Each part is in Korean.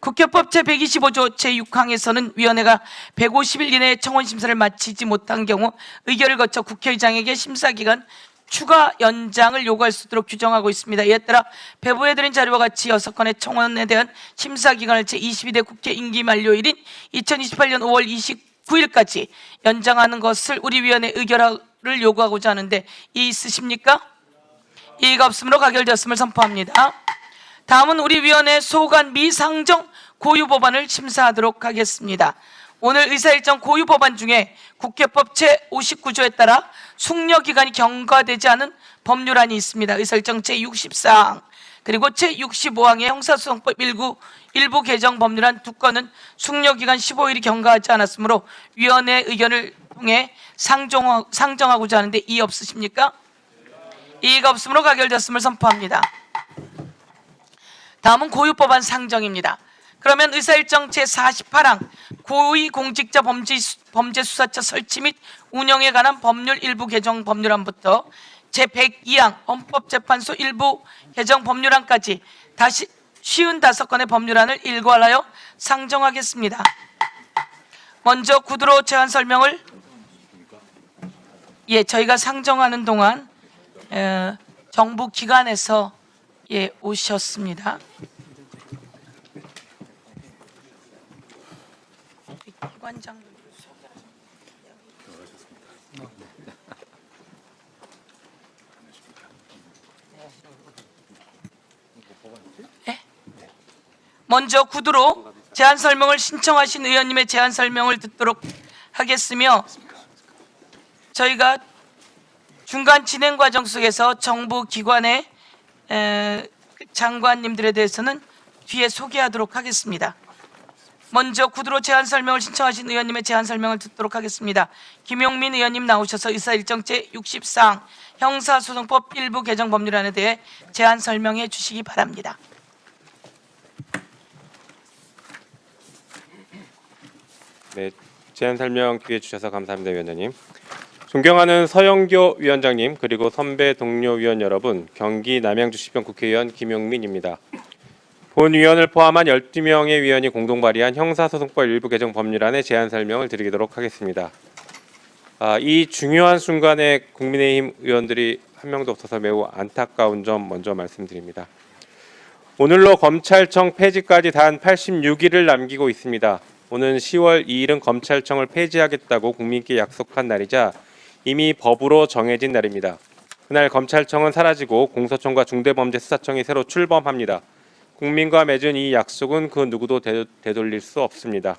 국회법 제125조 제6항에서는 위원회가 150일 이내에 청원 심사를 마치지 못한 경우 의결을 거쳐 국회의장에게 심사기간 추가 연장을 요구할 수 있도록 규정하고 있습니다. 이에 따라 배부해드린 자료와 같이 6건의 청원에 대한 심사기간을 제22대 국회 임기 만료일인 2028년 5월 29일까지 연장하는 것을 우리 위원회 의결을 요구하고자 하는데 이의 있으십니까? 이의가 없으므로 가결되었음을 선포합니다. 다음은 우리 위원회 소관 미상정 고유 법안을 심사하도록 하겠습니다. 오늘 의사일정 고유 법안 중에 국회법 제59조에 따라 숙려기간이 경과되지 않은 법률안이 있습니다. 의사일정 제64항 그리고 제65항의 형사소송법 일부 개정 법률안 2건은 숙려기간 15일이 경과하지 않았으므로 위원회 의견을 통해 상정하고자 하는데 이의 없으십니까? 이의가 없으므로 가결되었음을 선포합니다. 다음은 고유법안 상정입니다. 그러면 의사일정 제48항 고위공직자 범죄수사처 설치 및 운영에 관한 법률 일부 개정 법률안부터 제102항 헌법재판소 일부 개정 법률안까지 다시 55건의 법률안을 일괄하여 상정하겠습니다. 먼저 구두로 제안 설명을 저희가 상정하는 동안 정부 기관에서 오셨습니다. 기관장 먼저 구두로 제안 설명을 신청하신 의원님의 제안 설명을 듣도록 하겠으며 저희가 중간 진행 과정 속에서 정부 기관의 장관님들에 대해서는 뒤에 소개하도록 하겠습니다. 먼저 구두로 제안 설명을 신청하신 의원님의 제안 설명을 듣도록 하겠습니다. 김용민 의원님 나오셔서 의사일정 제64항 형사소송법 일부 개정 법률안에 대해 제안 설명해 주시기 바랍니다. 네, 제안 설명 기회 주셔서 감사합니다, 위원장님. 존경하는 서영교 위원장님 그리고 선배 동료 위원 여러분, 경기 남양주시병 국회의원 김용민입니다. 본 위원을 포함한 12명의 위원이 공동 발의한 형사소송법 일부 개정 법률안의 제안 설명을 드리도록 하겠습니다. 이 중요한 순간에 국민의힘 의원들이 한 명도 없어서 매우 안타까운 점 먼저 말씀드립니다. 오늘로 검찰청 폐지까지 단 86일을 남기고 있습니다. 오는 10월 2일은 검찰청을 폐지하겠다고 국민께 약속한 날이자 이미 법으로 정해진 날입니다. 그날 검찰청은 사라지고 공소청과 중대범죄수사청이 새로 출범합니다. 국민과 맺은 이 약속은 그 누구도 되돌릴 수 없습니다.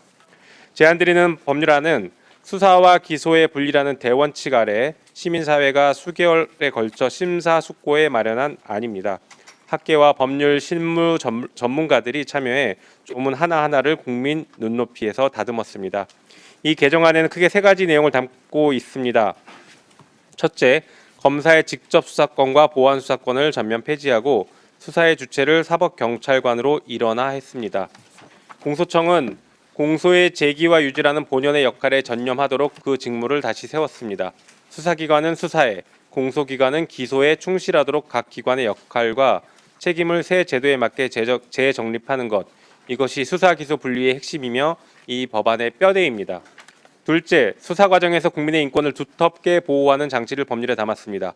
제안드리는 법률안은 수사와 기소의 분리라는 대원칙 아래 시민사회가 수개월에 걸쳐 심사숙고에 마련한 안입니다. 학계와 법률 실무 전문가들이 참여해 조문 하나하나를 국민 눈높이에서 다듬었습니다. 이 개정안에는 크게 3가지 내용을 담고 있습니다. 첫째, 검사의 직접 수사권과 보완 수사권을 전면 폐지하고 수사의 주체를 사법경찰관으로 일원화했습니다. 공소청은 공소의 제기와 유지라는 본연의 역할에 전념하도록 그 직무를 다시 세웠습니다. 수사기관은 수사에, 공소기관은 기소에 충실하도록 각 기관의 역할과 책임을 새 제도에 맞게 재정립하는 것, 이것이 수사기소 분리의 핵심이며 이 법안의 뼈대입니다. 둘째, 수사 과정에서 국민의 인권을 두텁게 보호하는 장치를 법률에 담았습니다.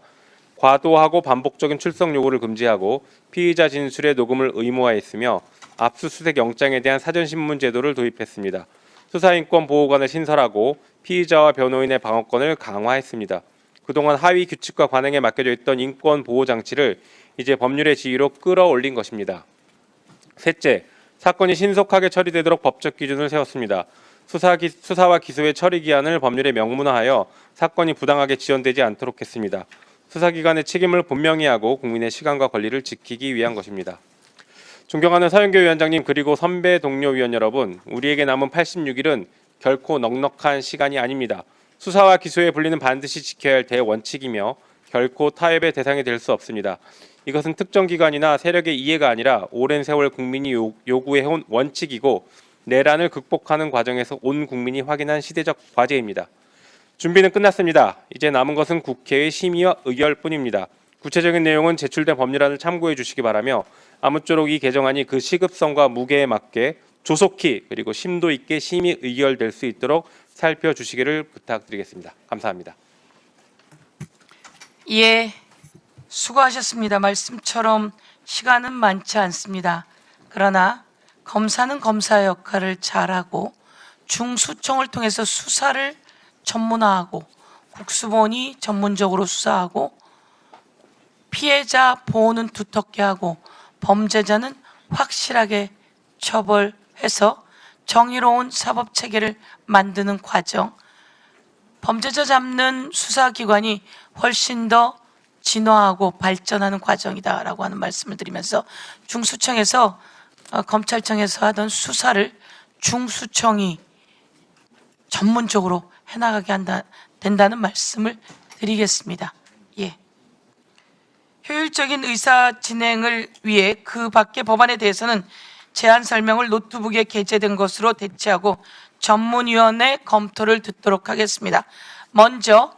과도하고 반복적인 출석 요구를 금지하고 피의자 진술의 녹음을 의무화했으며 압수수색 영장에 대한 사전신문 제도를 도입했습니다. 수사인권 보호관을 신설하고 피의자와 변호인의 방어권을 강화했습니다. 그동안 하위 규칙과 관행에 맡겨져 있던 인권 보호 장치를 이제 법률의 지위로 끌어올린 것입니다. 셋째, 사건이 신속하게 처리되도록 법적 기준을 세웠습니다. 수사와 기소의 처리 기한을 법률에 명문화하여 사건이 부당하게 지연되지 않도록 했습니다. 수사기관의 책임을 분명히 하고 국민의 시간과 권리를 지키기 위한 것입니다. 존경하는 서영교 위원장님 그리고 선배 동료 위원 여러분, 우리에게 남은 86일은 결코 넉넉한 시간이 아닙니다. 수사와 기소의 분리는 반드시 지켜야 할 대원칙이며 결코 타협의 대상이 될 수 없습니다. 이것은 특정 기관이나 세력의 이해가 아니라 오랜 세월 국민이 요구해온 원칙이고 내란을 극복하는 과정에서 온 국민이 확인한 시대적 과제입니다. 준비는 끝났습니다. 이제 남은 것은 국회의 심의와 의결뿐입니다. 구체적인 내용은 제출된 법률안을 참고해 주시기 바라며 아무쪼록 이 개정안이 그 시급성과 무게에 맞게 조속히 그리고 심도 있게 심의 의결될 수 있도록 살펴주시기를 부탁드리겠습니다. 감사합니다. 예, 수고하셨습니다. 말씀처럼 시간은 많지 않습니다. 그러나 검사는 검사의 역할을 잘하고 중수청을 통해서 수사를 전문화하고 국수본이 전문적으로 수사하고 피해자 보호는 두텁게 하고 범죄자는 확실하게 처벌해서 정의로운 사법체계를 만드는 과정, 범죄자 잡는 수사기관이 훨씬 더 진화하고 발전하는 과정이다라고 하는 말씀을 드리면서 중수청에서 검찰청에서 하던 수사를 중수청이 전문적으로 해나가게 된다는 말씀을 드리겠습니다. 예. 효율적인 의사 진행을 위해 그 밖의 법안에 대해서는 제안 설명을 노트북에 게재된 것으로 대체하고 전문위원회 검토를 듣도록 하겠습니다. 먼저